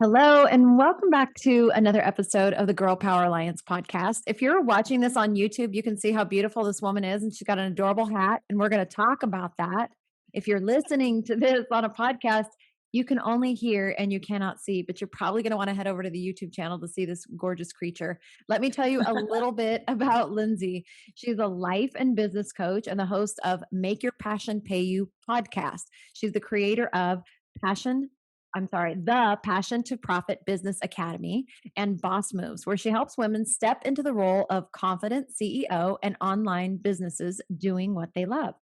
Hello, and welcome back to another episode of the Girl Power Alliance podcast. If you're watching this on YouTube, you can see how beautiful this woman is, and she's got an adorable hat, and we're going to talk about that. If you're listening to this on a podcast, you can only hear and you cannot see, but you're probably going to want to head over to the YouTube channel to see this gorgeous creature. Let me tell you a little bit about Lindsay. She's a life and business coach and the host of Make Your Passion Pay You podcast. She's the creator of the Passion to Profit Business Academy and Boss Moves, where she helps women step into the role of confident CEO and online businesses doing what they love.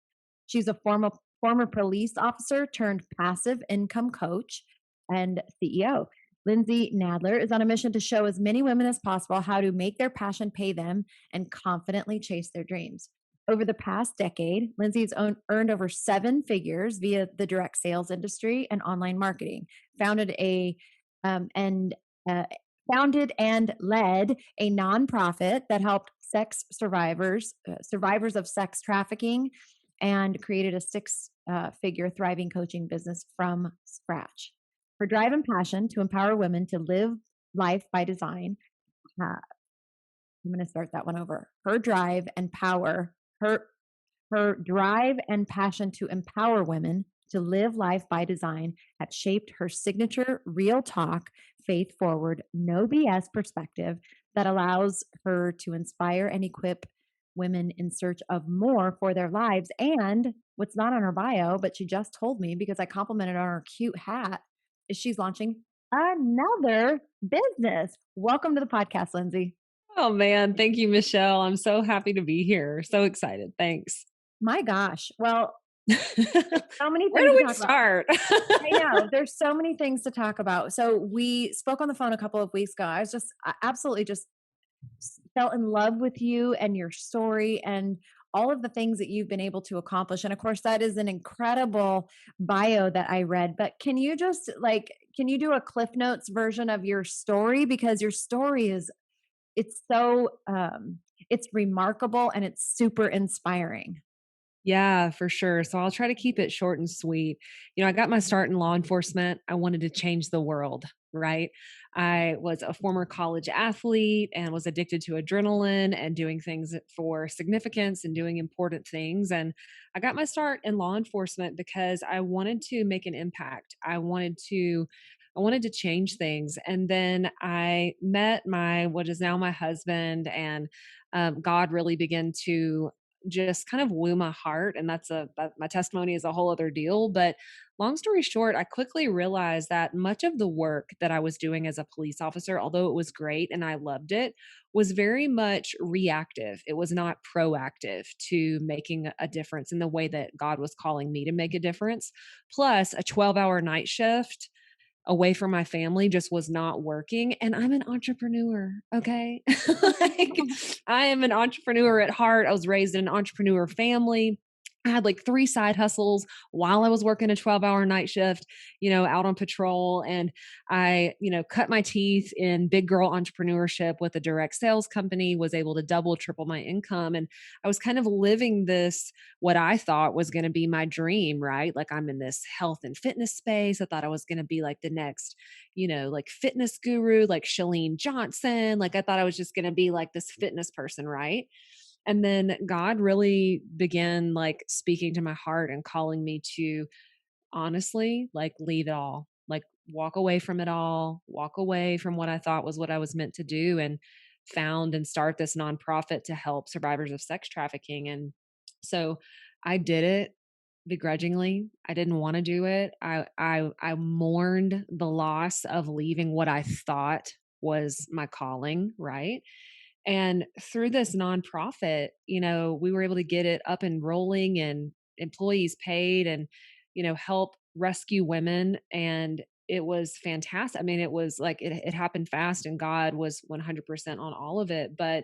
She's a former police officer turned passive income coach and CEO. Lindsey Nadler is on a mission to show as many women as possible how to make their passion pay them and confidently chase their dreams. Over the past decade, Lindsay's earned over 7 figures via the direct sales industry and online marketing. Founded and founded and led a nonprofit that helped sex survivors of sex trafficking, and created a 6-figure thriving coaching business from scratch. Her drive and passion to empower women to live life by design. I'm going to start that one over. Her drive and passion to empower women to live life by design have shaped her signature real talk, faith forward, no BS perspective that allows her to inspire and equip women in search of more for their lives. And what's not on her bio, but she just told me because I complimented on her cute hat, is she's launching another business. Welcome to the podcast, Lindsay. Oh man, thank you, Michelle. I'm so happy to be here. So excited. Thanks. My gosh. Well, so many Where things do to we talk about. start? I know there's so many things to talk about. So we spoke on the phone a couple of weeks ago. I absolutely just fell in love with you and your story and all of the things that you've been able to accomplish. And of course, that is an incredible bio that I read. But can you do a Cliff Notes version of your story? Because your story it's so, it's remarkable and it's super inspiring. Yeah, for sure. So I'll try to keep it short and sweet. I got my start in law enforcement. I wanted to change the world, right? I was a former college athlete and was addicted to adrenaline and doing things for significance and doing important things. And I got my start in law enforcement because I wanted to make an impact. I wanted to change things. And then I met what is now my husband, and God really began to just kind of woo my heart. And my testimony is a whole other deal. But long story short, I quickly realized that much of the work that I was doing as a police officer, although it was great and I loved it, was very much reactive. It was not proactive to making a difference in the way that God was calling me to make a difference. Plus, a 12-hour night shift away from my family just was not working. And I'm an entrepreneur. Okay. Like, I am an entrepreneur at heart. I was raised in an entrepreneur family. I had like 3 side hustles while I was working a 12-hour night shift, out on patrol. And I, cut my teeth in big girl entrepreneurship with a direct sales company, was able to double, triple my income. And I was kind of living this, what I thought was going to be my dream, right? Like, I'm in this health and fitness space. I thought I was going to be like the next, like fitness guru, like Shalene Johnson. Like, I thought I was just going to be like this fitness person, right? And then God really began like speaking to my heart and calling me to honestly like leave it all, like walk away from it all, walk away from what I thought was what I was meant to do, and found and start this nonprofit to help survivors of sex trafficking. And so I did it begrudgingly. I didn't want to do it. I mourned the loss of leaving what I thought was my calling, right? And through this nonprofit, we were able to get it up and rolling and employees paid and, help rescue women. And it was fantastic. I mean, it was like it happened fast and God was 100% on all of it. But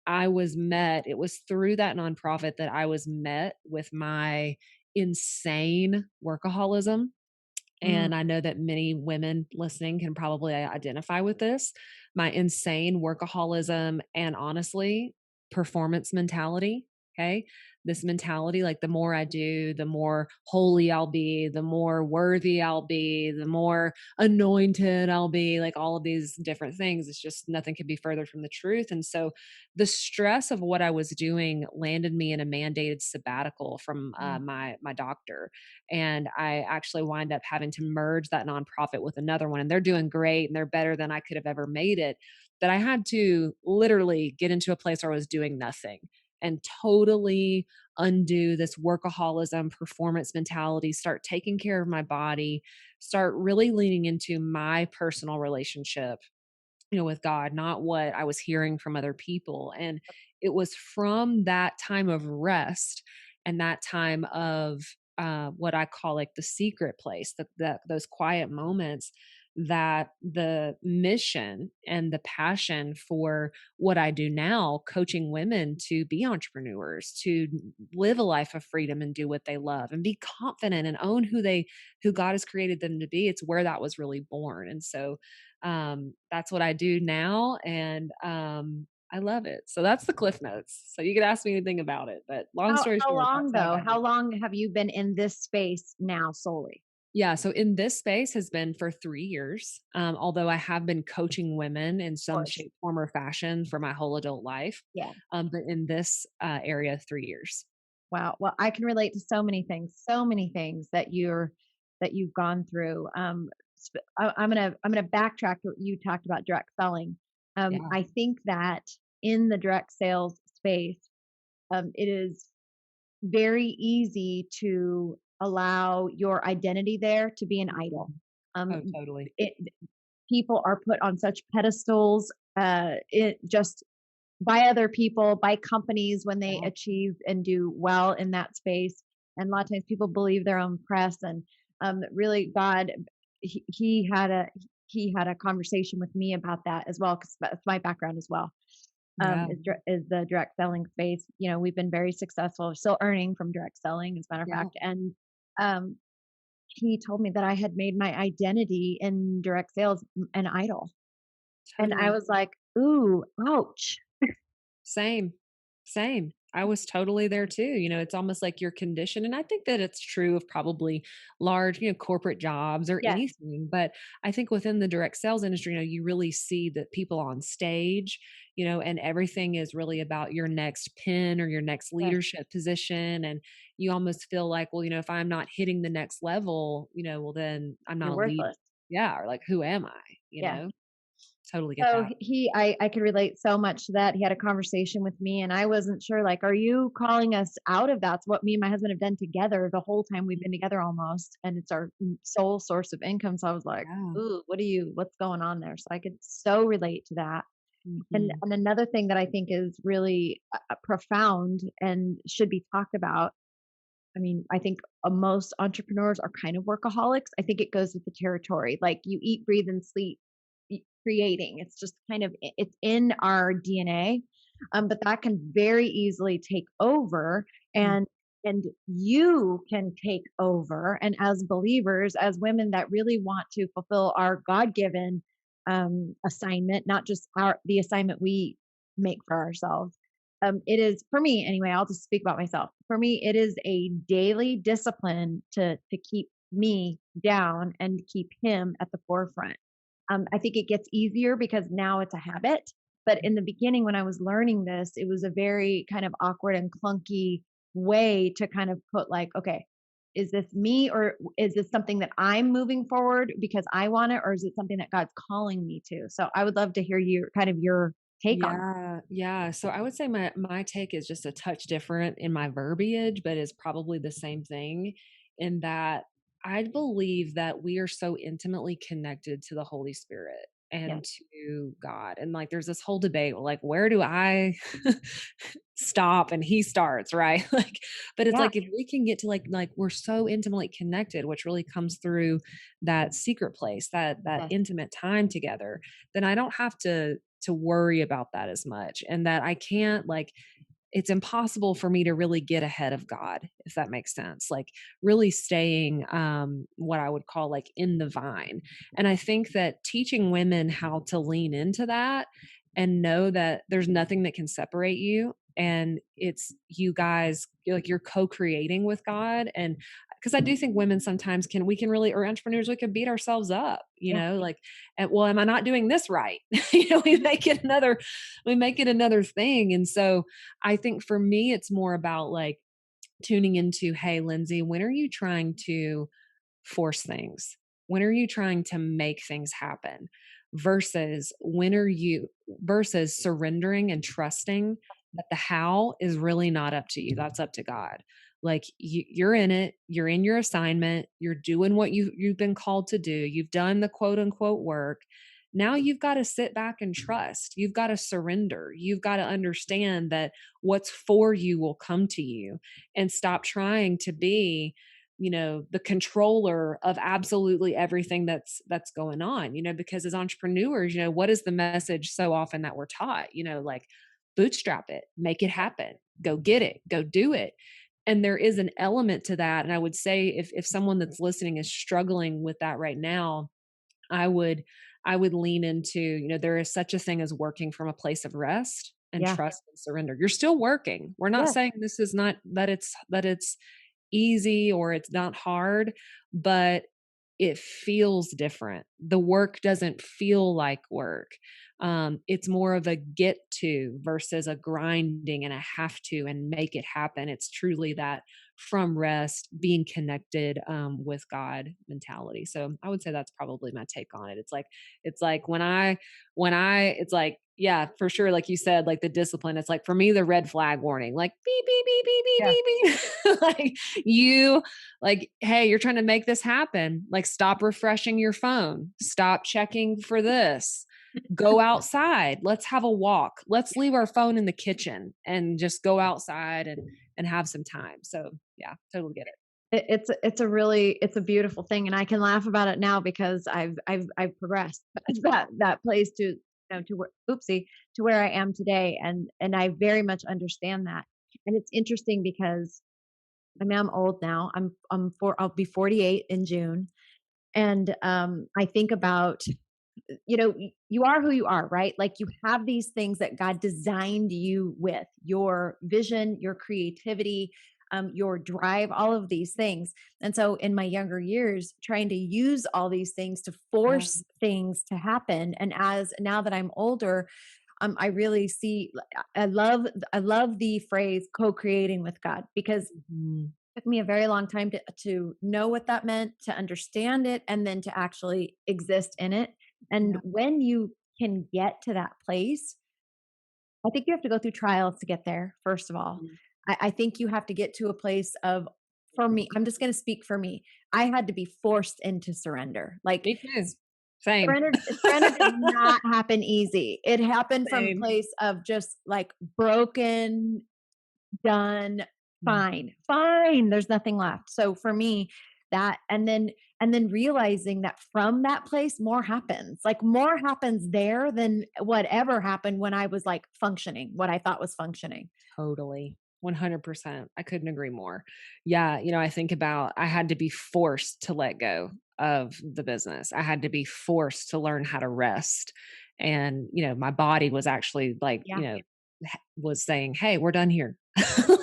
it was through that nonprofit that I was met with my insane workaholism. Mm. And I know that many women listening can probably identify with this. My insane workaholism and honestly, performance mentality. Okay. This mentality, like the more I do, the more holy I'll be, the more worthy I'll be, the more anointed I'll be, like all of these different things. It's just nothing could be further from the truth. And so the stress of what I was doing landed me in a mandated sabbatical from Mm, my doctor, and I actually wind up having to merge that nonprofit with another one, and they're doing great and they're better than I could have ever made it. That I had to literally get into a place where I was doing nothing and totally undo this workaholism, performance mentality, start taking care of my body, start really leaning into my personal relationship, with God, not what I was hearing from other people. And it was from that time of rest and that time of what I call like the secret place, those quiet moments, that the mission and the passion for what I do now, coaching women to be entrepreneurs, to live a life of freedom and do what they love and be confident and own who God has created them to be. It's where that was really born. And so that's what I do now, and I love it. So that's the cliff notes. So you could ask me anything about it, but long story how short, that's long how I though? got here. How long have you been in this space now solely? Yeah, so in this space has been for 3 years, although I have been coaching women in Of some course. shape, form, or fashion for my whole adult life, Yeah. but in this, area, 3 years. Wow. Well, I can relate to so many things that you've gone through. I'm gonna backtrack to what you talked about direct selling. Yeah. I think that in the direct sales space, it is very easy to allow your identity there to be an idol. Mhm. Um, Oh, totally. it, people are put on such pedestals. It just by other people, by companies when they Yeah. achieve and do well in that space. And a lot of times people believe their own press. And really, God, he had a conversation with me about that as well because that's my background as well. Yeah. Is the direct selling space. You know, we've been very successful, still earning from direct selling, as a matter of Yeah. fact. And um, he told me that I had made my identity in direct sales an idol, and I Totally. was like, "Ooh, ouch!" Same, same. I was totally there too. It's almost like you're conditioned. And I think that it's true of probably large, corporate jobs or Yes, anything. But I think within the direct sales industry, you really see that people on stage, and everything is really about your next pin or your next yes, leadership position. And you almost feel like, well, if I'm not hitting the next level, well, then I'm not you're a lead. worthless. Yeah. Or like, who am I? Yeah. Totally get So that. I could relate so much to that. He had a conversation with me and I wasn't sure, like, are you calling us out of that? It's what me and my husband have done together the whole time we've been together almost. And it's our sole source of income. So I was like, Yeah. ooh, what's going on there? So I could so relate to that. Hmm. And another thing that I think is really profound and should be talked about. I mean, I think most entrepreneurs are kind of workaholics. I think it goes with the territory. Like you eat, breathe, and sleep creating. It's just kind of it's in our DNA, but that can very easily take over, and you can take over. And as believers, as women that really want to fulfill our God given assignment, not just the assignment we make for ourselves. It is for me anyway. I'll just speak about myself. For me, it is a daily discipline to keep me down and keep him at the forefront. I think it gets easier because now it's a habit. But in the beginning, when I was learning this, it was a very kind of awkward and clunky way to kind of put like, okay, is this me or is this something that I'm moving forward because I want it, or is it something that God's calling me to? So I would love to hear your take on. Yeah, yeah. So I would say my take is just a touch different in my verbiage, but is probably the same thing in that I believe that we are so intimately connected to the Holy Spirit Yes, and to God. And like there's this whole debate, like where do I stop and he starts, right? Like but it's yeah, like if we can get to like we're so intimately connected, which really comes through that secret place, that yes, intimate time together, then I don't have to worry about that as much, and that I can't like it's impossible for me to really get ahead of God, if that makes sense. Like really staying what I would call like in the vine. And I think that teaching women how to lean into that and know that there's nothing that can separate you And it's you guys, like you're co-creating with God. And because I do think women sometimes we can really, or entrepreneurs, we can beat ourselves up, Yeah. like, well, am I not doing this right? We make it another thing. And so I think for me, it's more about like tuning into, hey, Lindsay, when are you trying to force things? When are you trying to make things happen? Versus surrendering and trusting that the how is really not up to you. That's up to God. Like you're in it, you're in your assignment, you're doing what you've been called to do. You've done the quote unquote work. Now you've got to sit back and trust. You've got to surrender. You've got to understand that what's for you will come to you, and stop trying to be the controller of absolutely everything that's going on, because as entrepreneurs, what is the message so often that we're taught, like bootstrap it, make it happen, go get it, go do it. And there is an element to that. And I would say if someone that's listening is struggling with that right now, I would I would lean into, there is such a thing as working from a place of rest and Yeah. trust and surrender. You're still working. We're not Yes. saying this is not that it's easy or it's not hard, but it feels different. The work doesn't feel like work. It's more of a get to versus a grinding and a have to and make it happen. It's truly that from rest, being connected with God mentality. So I would say that's probably my take on it. It's like it's like, yeah, for sure. Like you said, like the discipline, it's like for me, the red flag warning, like beep, beep, beep, beep, beep, Yeah. beep, beep. Like you, like, hey, you're trying to make this happen. Like, stop refreshing your phone. Stop checking for this. Go outside. Let's have a walk. Let's leave our phone in the kitchen and just go outside and have some time. So yeah, totally get it. It's a beautiful thing, and I can laugh about it now because I've progressed that place to where, oopsie, to where I am today, and I very much understand that. And it's interesting because I mean I'm old now. I'll be 48 in June, and I think about, you are who you are, right? Like you have these things that God designed you with, your vision, your creativity, your drive, all of these things. And so in my younger years, trying to use all these things to force things to happen. And as now that I'm older, I really see, I love the phrase co-creating with God, because Mhm. took me a very long time to know what that meant, to understand it, and then to actually exist in it. And Yeah. when you can get to that place, I think you have to go through trials to get there, first of all. Mhm. I think you have to get to a place of, for me, I'm just going to speak for me. I had to be forced into surrender. Like Me too. Same. surrender did not happen easy. It happened from a Same. place of just like broken, done, Mm. fine, there's nothing left. So for me, that, and then realizing that from that place more happens. Like more happens there than whatever happened when I was like functioning, what I thought was functioning. Totally. 100%. I couldn't agree more. Yeah, I think about I had to be forced to let go of the business. I had to be forced to learn how to rest. And, my body was actually like, Yeah. was saying, "Hey, we're done here."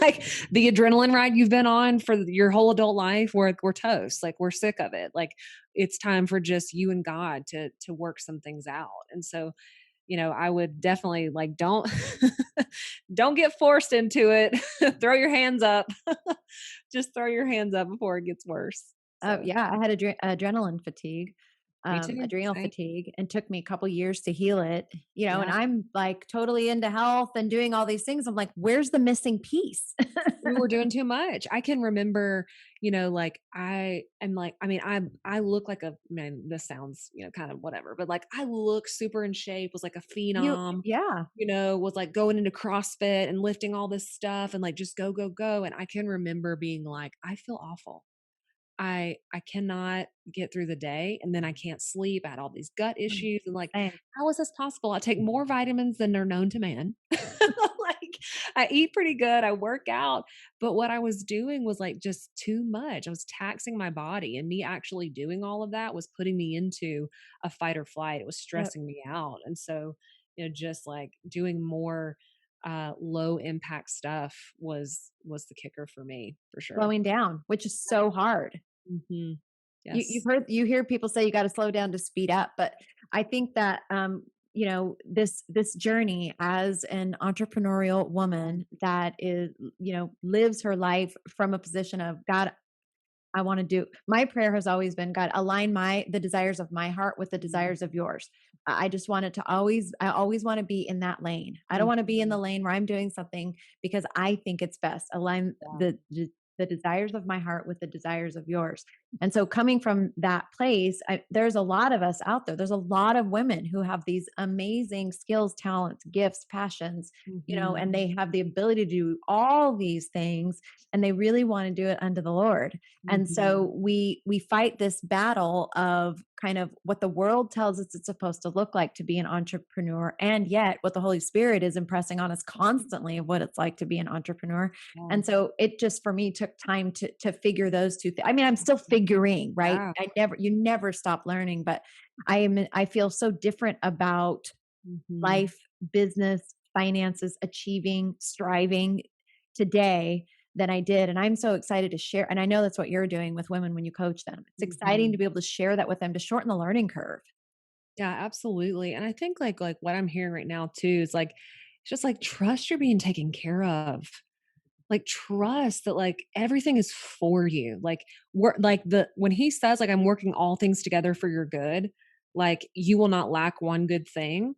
Like the adrenaline ride you've been on for your whole adult life, we're toast. Like we're sick of it. Like it's time for just you and God to work some things out. And so, I would definitely like don't don't get forced into it. Throw your hands up. Just throw your hands up before it gets worse. Oh, So, yeah, I had adrenaline fatigue, me too. adrenal Same. fatigue, and took me a couple years to heal it, and Yeah. I'm like totally into health and doing all these things. I'm like, where's the missing piece? We were doing too much. I can remember, like I am like, I mean, I look like a man, this sounds, kind of whatever, but like I look super in shape, was like a You, phenom, yeah. was like going into CrossFit and lifting all this stuff and like just go, go, go. And I can remember being like, I feel awful. I cannot get through the day, and then I can't sleep. I had all these gut Mm, issues and like, same. how is this possible? I take more vitamins than are known to man. Like I eat pretty good, I work out, but what I was doing was like just too much. I was taxing my body, and me actually doing all of that was putting me into a fight or flight. It was Yep. stressing me out. And so, just like doing more low impact stuff was the kicker for me for sure. Slowing down, which is so hard. Hmm. You've Yes. heard you hear people say you gotta slow down to speed up, but I think that, this journey as an entrepreneurial woman that is, lives her life from a position of, "God, I wanna do." My prayer has always been, "God, align the desires of my heart with the desires of yours." I just want it to I always wanna be in that lane. I don't wanna be in Mhm. the lane where I'm doing something because I think it's best. Align Yeah. the desires of my heart with the desires of yours. And so coming from that place, there's a lot of us out there. There's a lot of women who have these amazing skills, talents, gifts, passions, Mhm. and they have the ability to do all these things, and they really want to do it unto the Lord. And Mhm. so we fight this battle of kind of what the world tells us it's supposed to look like to be an entrepreneur, and yet what the Holy Spirit is impressing on us constantly of what it's like to be an entrepreneur. Yeah. And so it just for me took time to figure those two things. I mean, I'm still figuring, right? Yeah. You never stop learning, but I feel so different about Mhm. life, business, finances, achieving, striving today than I did. And I'm so excited to share. And I know that's what you're doing with women when you coach them. It's exciting to Mhm. be able to share that with them to shorten the learning curve. Yeah, absolutely. And I think like what I'm hearing right now too is like it's just like trust you're being taken care of. Like trust that like everything is for you. Like work like the when he says like I'm working all things together for your good, like you will not lack one good thing.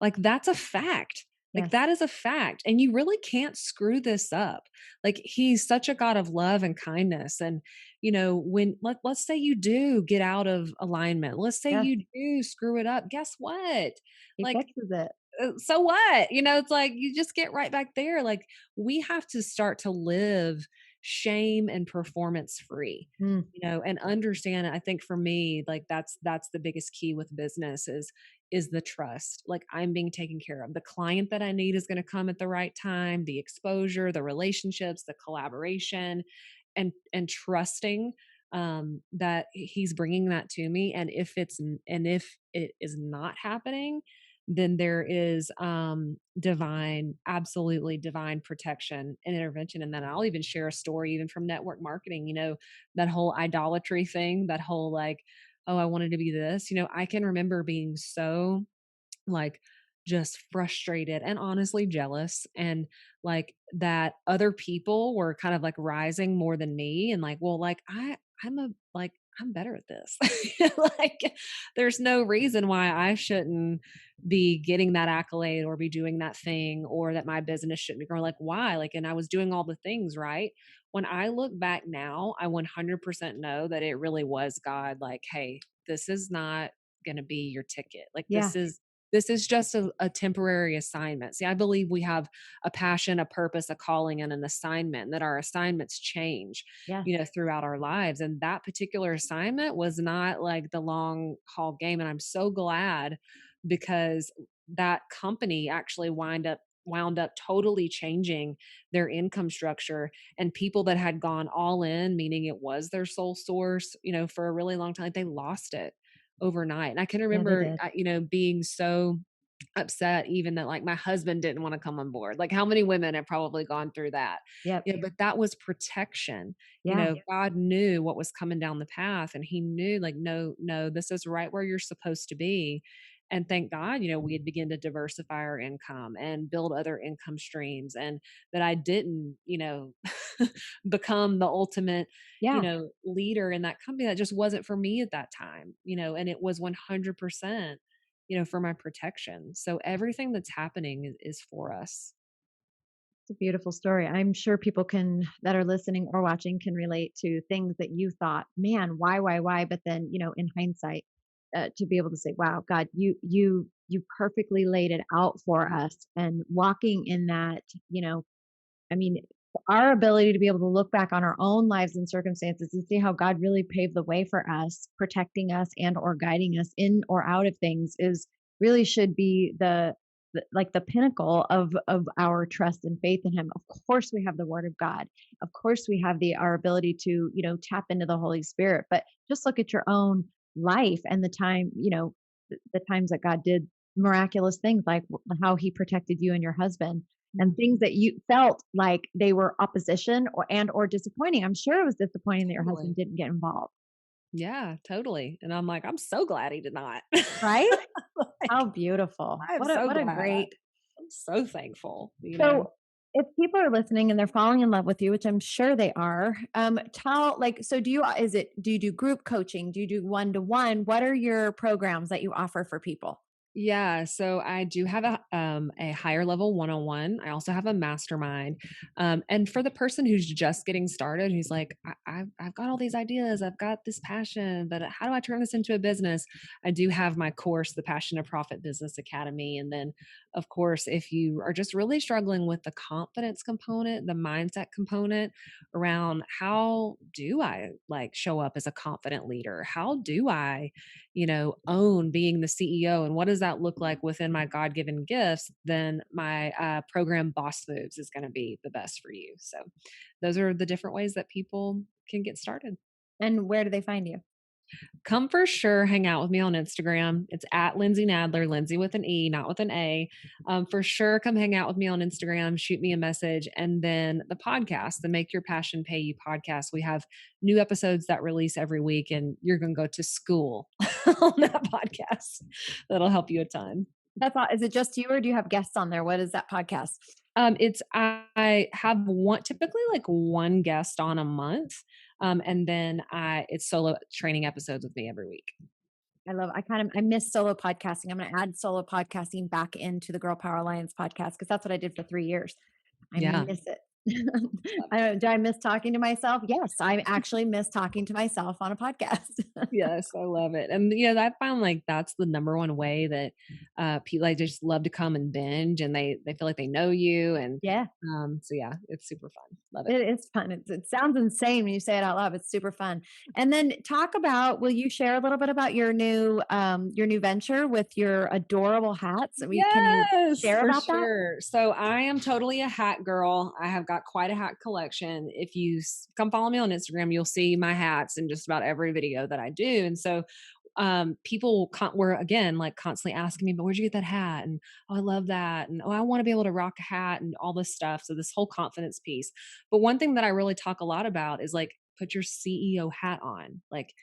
Like that's a fact. Like Yes. that is a fact. And you really can't screw this up. Like he's such a God of love and kindness. And, when let's say you do get out of alignment, let's say Yes. you do screw it up, guess what? He Like fixes it. so what? It's like you just get right back there. Like we have to start to live shame and performance free. Mm, And understand. I think for me, like that's the biggest key with business is the trust. Like I'm being taken care of. The client that I need is going to come at the right time. The exposure, the relationships, the collaboration, and trusting that he's bringing that to me. And if it is not happening, then there is divine, absolutely divine protection and intervention. And then I'll even share a story even from network marketing, that whole idolatry thing, that whole like, oh, I wanted to be this. I can remember being so like just frustrated and honestly jealous, and like that other people were kind of like rising more than me, and like, well, like I'm a like I'm better at this. Like there's no reason why I shouldn't be getting that accolade or be doing that thing, or that my business shouldn't be growing. Like why? Like, and I was doing all the things right. When I look back now, I 100% know that it really was God. Like, hey, this is not going to be your ticket. Like yeah. this is just a temporary assignment. See, I believe we have a passion, a purpose, a calling, and an assignment, and that our assignments change, Yes. throughout our lives. And that particular assignment was not like the long haul game. And I'm so glad, because that company actually wound up totally changing their income structure, and people that had gone all in, meaning it was their sole source, for a really long time, they lost it overnight. And I can Yeah, they remember, did. being so upset even that like my husband didn't want to come on board. Like how many women have probably gone through that? Yep. But that was protection. Yeah. God knew what was coming down the path, and he knew like, no, no, this is right where you're supposed to be. And thank God, we had begun to diversify our income and build other income streams, and that I didn't, become the ultimate, Yeah. leader in that company. That just wasn't for me at that time, and it was 100%, for my protection. So everything that's happening is for us. It's a beautiful story. I'm sure people that are listening or watching can relate to things that you thought, man, why? But then, in hindsight, to be able to say, wow, God, you perfectly laid it out for us, and walking in that, I mean, our ability to be able to look back on our own lives and circumstances and see how God really paved the way for us, protecting us and or guiding us in or out of things is really should be like the pinnacle of our trust and faith in him. Of course we have the word of God. Of course we have our ability to, tap into the Holy Spirit, but just look at your own life and the time, the times that God did miraculous things like how he protected you and your husband. and Mhm. things that you felt like they were opposition or disappointing. I'm sure it was disappointing that your husband Totally. didn't get involved, Yeah, totally. And I'm like, I'm so glad he did not. right? Like, How beautiful. I'm so What a glad. great. I'm so thankful, you know? So, if people are listening and they're falling in love with you, which I'm sure they are, tell like, so do you, do you do group coaching? Do you do one-to-one? What are your programs that you offer for people? Yeah, so I do have a higher level one-on-one. I also have a mastermind. And for the person who's just getting started, who's like, I've got all these ideas, I've got this passion, but how do I turn this into a business? I do have my course, the Passion to Profit Business Academy. And then, of course, if you are just really struggling with the confidence component, the mindset component around how do I like show up as a confident leader? How do I own being the CEO, and what does that look like within my God-given gifts, then my program Boss Moves is going to be the best for you. So those are the different ways that people can get started. And where do they find you? Come for sure hang out with me on Instagram. It's at Lindsey Nadler, Lindsay with an E, not with an A. For sure, come hang out with me on Instagram, shoot me a message. And then the podcast, the Make Your Passion Pay You podcast, we have new episodes that release every week, and you're going to go to school on that podcast. That'll help you a ton. That's all. Is it just you or do you have guests on there? What is that podcast? It's I have one typically like one guest on a month, and then I it's solo training episodes with me every week. I miss solo podcasting. I'm going to add solo podcasting back into the Girl Power Alliance podcast because that's what I did for 3 years. I Yeah, miss it. love I it. don't, do I miss talking to myself? Yes, I actually miss talking to myself on a podcast. Yes, I love it. And I found like that's the number one way that people I just love to come and binge, and they feel like they know you, and Yeah. so yeah, it's super fun. Love it. It is fun. It sounds insane when you say it out loud. It's super fun. And then talk about, will you share a little bit about your new venture with your adorable hats? Can you Yes, share for about that? sure. So I am totally a hat girl. I have got quite a hat collection. If you come follow me on Instagram, you'll see my hats in just about every video that I do. And so people were again like constantly asking me, but where'd you get that hat? And oh, I love that. And oh, I want to be able to rock a hat and all this stuff. So this whole confidence piece. But one thing that I really talk a lot about is like put your CEO hat on. Like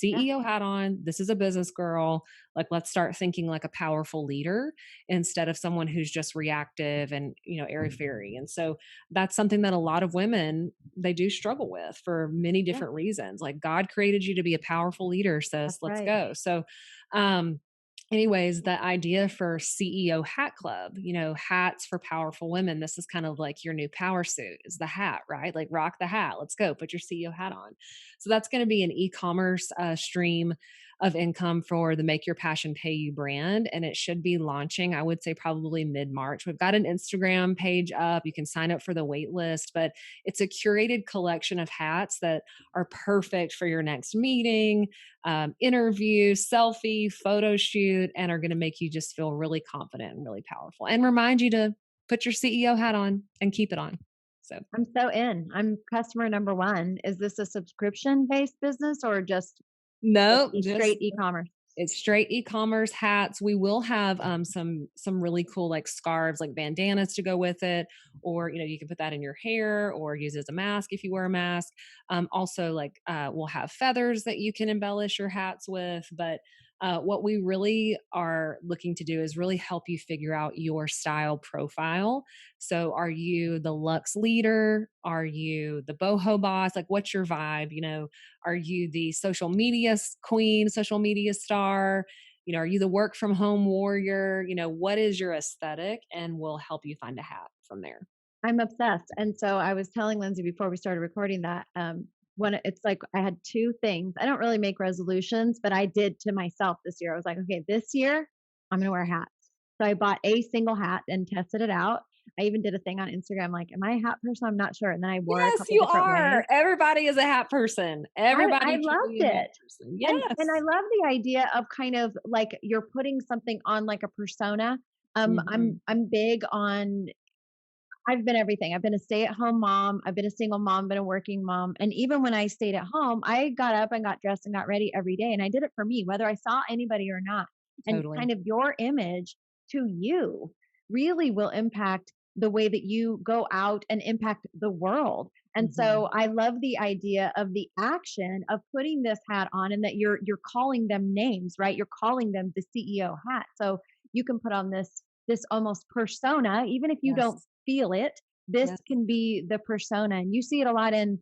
Yeah, CEO hat on. This is a business girl. Like let's start thinking like a powerful leader instead of someone who's just reactive and airy fairy. And so that's something that a lot of women they do struggle with for many yeah, different reasons. Like God created you to be a powerful leader, sis. that's Let's right. go. So um anyways, the idea for CEO Hat Club, hats for powerful women. This is kind of like your new power suit is the hat, right? Like rock the hat. Let's go. Put your CEO hat on. So that's going to be an e-commerce stream of income for the Make Your Passion Pay You brand. And it should be launching, I would say probably mid-March. We've got an Instagram page up. You can sign up for the wait list, but it's a curated collection of hats that are perfect for your next meeting, interview, selfie, photo shoot, and are going to make you just feel really confident and really powerful and remind you to put your CEO hat on and keep it on. So, I'm so in. I'm customer number one. Is this a subscription based business or just no, straight just e-commerce? it's straight e-commerce hats. We will have some really cool like scarves, like bandanas to go with it, or you can put that in your hair or use it as a mask if you wear a mask. Also, like we'll have feathers that you can embellish your hats with. But what we really are looking to do is really help you figure out your style profile. So, are you the luxe leader? Are you the boho boss? Like, what's your vibe? Are you the social media queen, social media star? Are you the work from home warrior? What is your aesthetic? And we'll help you find a hat from there. I'm obsessed. And so I was telling Lindsay before we started recording that when it's like I had two things. I don't really make resolutions, but I did to myself this year. I was like, okay, this year I'm going to wear hats. So I bought a single hat and tested it out. I even did a thing on Instagram like, am I a hat person? I'm not sure. And then I wore it a Yes, couple you different are. ways. Everybody is a hat person. I Everybody can loved be a hat it. person. And I Yes. love the idea of kind of like you're putting something on like a persona. Mhm. I'm big on. I've been everything. I've been a stay-at-home mom, I've been a single mom, been a working mom, and even when I stayed at home, I got up and got dressed and got ready every day, and I did it for me, whether I saw anybody or not. And Totally. kind of your image to you really will impact the way that you go out and impact the world. And Mhm. so I love the idea of the action of putting this hat on, and that you're calling them names, right? You're calling them the CEO hat. So you can put on this almost persona, even if you don't Yes. feel it. This Yes. can be the persona, and you see it a lot in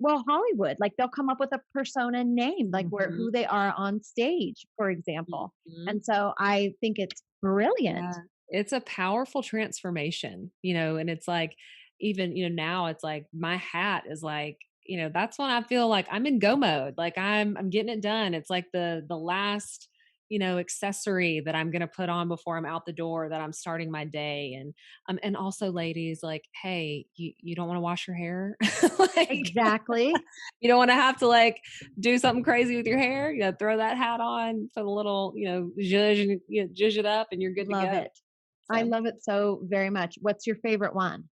well, Hollywood. Like they'll come up with a persona name, like where Mhm. who they are on stage, for example. Mhm. And so I think it's brilliant. Yeah. It's a powerful transformation, and it's like even, now it's like my hat is like, that's when I feel like I'm in go mode. Like I'm getting it done. It's like the last, accessory that I'm going to put on before I'm out the door, that I'm starting my day. And also ladies, like, hey, you don't want to wash your hair? Like Exactly. you don't want to have to like do something crazy with your hair, throw that hat on, put a little, zhuzh, and zhuzh it up and you're good to Love go. it. I So, love it so very much. What's your favorite one?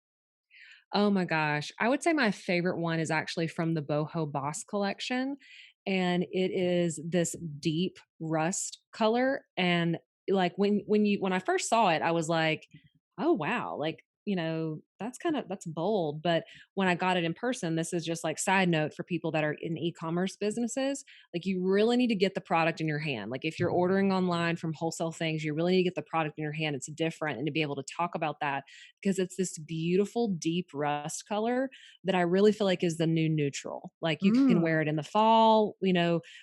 oh my gosh, I would say my favorite one is actually from the Boho Boss collection. And it is this deep rust color. And like when I first saw it, I was like, oh wow, like, that's bold. But when I got it in person, this is just like side note for people that are in e-commerce businesses, like you really need to get the product in your hand. Like if you're ordering online from wholesale things, you really need to get the product in your hand. It's different. And to be able to talk about that, because it's this beautiful deep rust color that I really feel like is the new neutral. Like you can Mm. wear it in the fall,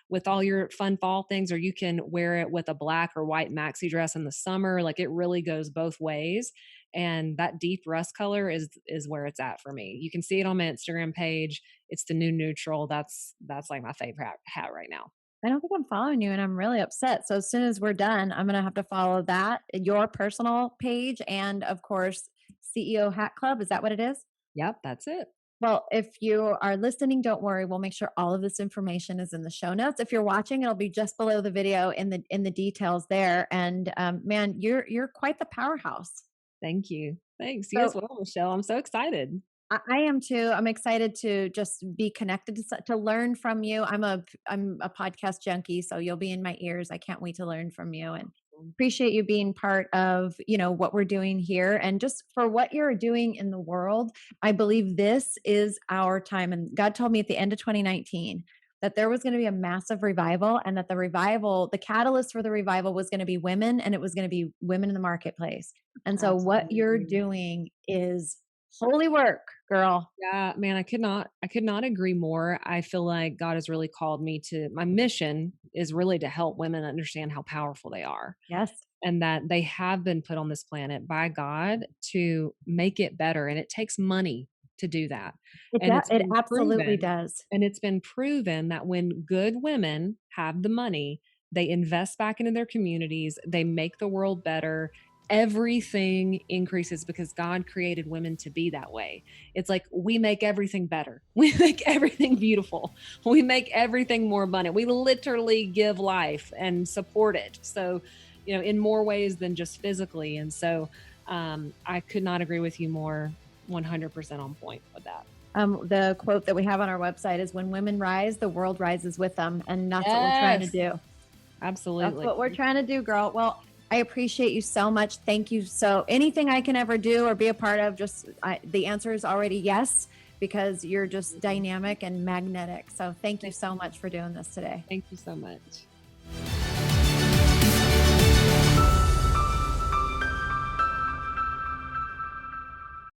with all your fun fall things, or you can wear it with a black or white maxi dress in the summer. Like it really goes both ways. And that deep rust color is where it's at for me. You can see it on my Instagram page. It's the new neutral. That's like my favorite hat right now. I don't think I'm following you, and I'm really upset. So as soon as we're done, I'm gonna have to follow that, your personal page, and of course, CEO Hat Club. Is that what it is? Yep, that's it. Well, if you are listening, don't worry. We'll make sure all of this information is in the show notes. If you're watching, it'll be just below the video in the details there. And man, you're quite the powerhouse. Thank you. Thanks. You as So well, Michelle. I'm so excited. I am too. I'm excited to just be connected to learn from you. I'm a podcast junkie, so you'll be in my ears. I can't wait to learn from you, and appreciate you being part of what we're doing here, and just for what you're doing in the world. I believe this is our time, and God told me at the end of 2019 that there was going to be a massive revival, and that the catalyst for the revival was going to be women, and it was going to be women in the marketplace. And so what you're Absolutely. doing is holy work, girl. Yeah, man, I could not agree more. I feel like God has really called me to my mission is really to help women understand how powerful they are, Yes, and that they have been put on this planet by God to make it better, and it takes money to do that. And it's it been absolutely proven does. that when good women have the money, they invest back into their communities, they make the world better. Everything increases because God created women to be that way. It's like we make everything better. We make everything beautiful. We make everything more abundant. We literally give life and support it. So, in more ways than just physically. And so, I could not agree with you more. 100% on point with that. The quote that we have on our website is, "When women rise, the world rises with them," and that's what we're trying to Yes, do. That's absolutely. what we're trying to do, girl. Well, I appreciate you so much. Thank you. So, anything I can ever do or be a part of, the answer is already yes, because you're just dynamic and magnetic. So, thank you Thank so much for doing this today. thank you so much.